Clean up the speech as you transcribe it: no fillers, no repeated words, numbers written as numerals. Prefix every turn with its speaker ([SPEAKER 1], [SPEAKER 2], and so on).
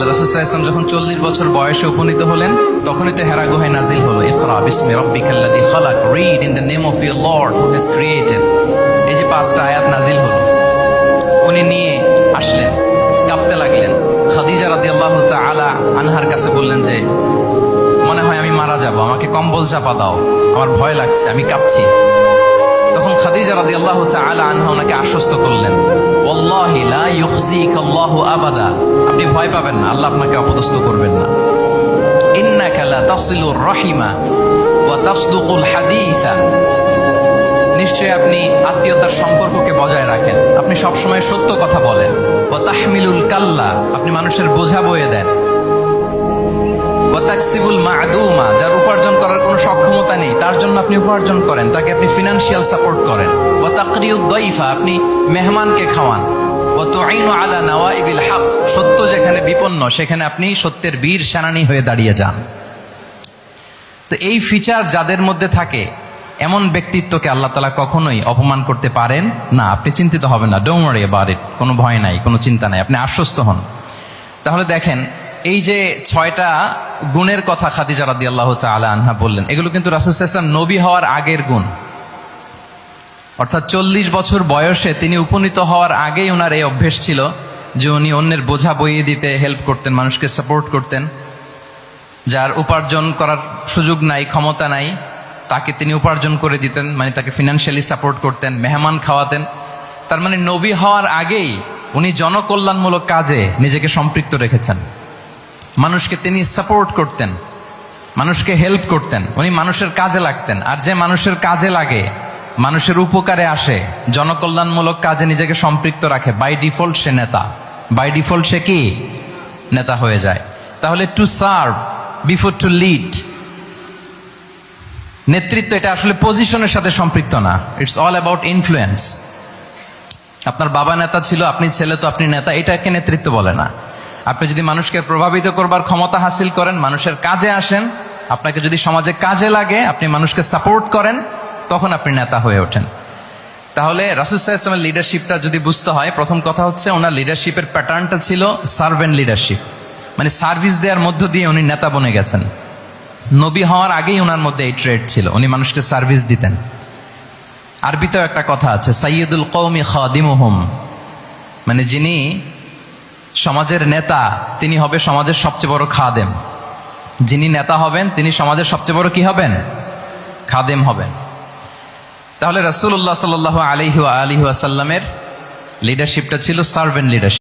[SPEAKER 1] আল্লাহ রাসূল সাল্লাল্লাহু আলাইহি ওয়াসাল্লাম যখন 40 বছর বয়সে উপনীত হলেন, তখনই তো হেরা গুহায় নাজিল হলো, ইকরা বিসমি রাব্বিকাল্লাযী খালাক, read in the name of your lord who has created. এই যে 5টা আয়াত নাজিল হলো, উনি নিয়ে আসলেন, কাঁপতে লাগলেন। খাদিজা রাদিয়াল্লাহু তাআলা আনহার কাছে বললেন যে, মনে হয় আমি মারা যাব, আমাকে কম্বল চাপা দাও, আমার ভয় লাগছে, আমি কাঁপছি। তখন খাদিজা রাদিয়াল্লাহু তাআলা আনহা ওনাকে আশ্বস্ত করলেন, ওয়াল্লাহি লা ইউখজিকাল্লাহু আবাদা, আপনি ভয় পাবেন না, আল্লাহ আপনাকে অপদস্থ করবেন না। ইন্নাকা লা তাসিলুর রাহিমা ওয়া তাসদুকুল হাদিসা, নিশ্চয় আপনি আত্মীয়তার সম্পর্ককে বজায় রাখেন, আপনি সবসময় সত্য কথা বলেন। ওয়া তাহমিলুল কাল্লা, আপনি মানুষের বোঝা বয়ে দেন। ওয়া তাকসিবুল মা'দুমা, যার উপার্জন করার কোনো সক্ষমতা নেই তার জন্য আপনি উপার্জন করেন, তাকে আপনি ফিনান্সিয়াল সাপোর্ট করেন। ওয়া তাকরিউদ দাইফা, আপনি মেহমানকে খাওয়ান। ওয়া তুঈনু আলা নাওয়াইবিল হক, সত্য যেখানে বিপন্ন সেখানে আপনি সত্যের বীর সেনানী হয়ে দাঁড়িয়ে যান। তো এই ফিচার যাদের মধ্যে থাকে, এমন ব্যক্তিত্বকে আল্লাহ তাআলা কখনোই অপমান করতে পারেন না। আপনি চিন্তিত হবেন না, ডোন্ট ওয়ারি অ্যাবাউট ইট, কোনো ভয় নাই, কোনো চিন্তা নাই, আপনি আশ্বস্ত হন। তাহলে দেখেন, এই যে 6টা গুণের কথা খাদিজা রাদিয়াল্লাহু তাআলা আনহা বললেন, এগুলো কিন্তু রাসূল সাল্লাল্লাহু আলাইহি ওয়াসাল্লাম নবী হওয়ার আগের গুণ। অর্থাৎ 40 বছর বয়সে তিনি উপনীত হওয়ার আগেই ওনার এই অভ্যেস ছিল যে উনি অন্যের বোঝা বইয়ে দিতে হেল্প করতেন, মানুষকে সাপোর্ট করতেন। যার উপার্জন করার সুযোগ নাই, ক্ষমতা নাই, তাকে তিনি উপার্জন করে দিতেন, মানে তাকে ফিনান্সিয়ালি সাপোর্ট করতেন, মেহমান খাওয়াতেন। তার মানে নবী হওয়ার আগেই উনি জনকল্যাণমূলক কাজে নিজেকে সম্পৃক্ত রেখেছেন। মানুষকে তিনি সাপোর্ট করতেন, মানুষকে হেল্প করতেন, উনি মানুষের কাজে লাগতেন। আর যে মানুষের কাজে লাগে, মানুষের উপকারে আসে, জনকল্যাণমূলক কাজে নিজেকে সম্পৃক্ত রাখে, বাই ডিফল্ট সে নেতা, বাই ডিফল্ট সে কি নেতা হয়ে যায়। তাহলে to serve before to lead, নেতৃত্ব এটা আসলে পজিশনের সাথে সম্পৃক্ত না, ইটস অল অ্যাবাউট ইনফ্লুয়েন্স। আপনার বাবা নেতা ছিল, আপনি ছেলে, তো আপনি নেতা, এটাকে নেতৃত্ব বলে না। আপনি যদি মানুষকে প্রভাবিত করবার ক্ষমতা হাসিল করেন, মানুষের কাজে আসেন, আপনাকে যদি সমাজে কাজে লাগে, আপনি মানুষকে সাপোর্ট করেন, তখন আপনি নেতা হয়ে ওঠেন। তাহলে রাসূল সাল্লাল্লাহু আলাইহি ওয়াসাল্লামের লিডারশিপটা যদি বুঝতে হয়, প্রথম কথা হচ্ছে ওনার লিডারশিপের প্যাটার্নটা ছিল সার্ভেন্ট লিডারশিপ, মানে সার্ভিস দেওয়ার মধ্য দিয়ে উনি নেতা বনে গেছেন। নবী হওয়ার আগেই ওনার মধ্যে এই ট্রেড ছিল, উনি মানুষকে সার্ভিস দিতেন। আরবিতেও একটা কথা আছে, সাইয়্যিদুল কওমি খাদিমুহুম, মানে যিনি সমাজের নেতা তিনি হবে সমাজের সবচেয়ে বড় খাদেম। যিনি নেতা হবেন তিনি সমাজের সবচেয়ে বড় কি হবেন? খাদেম হবেন। তাহলে রাসূলুল্লাহ সাল্লাল্লাহু আলাইহি ওয়া আলিহি ওয়াসাল্লামের লিডারশিপটা ছিল সার্ভেন্ট লিডারশিপ।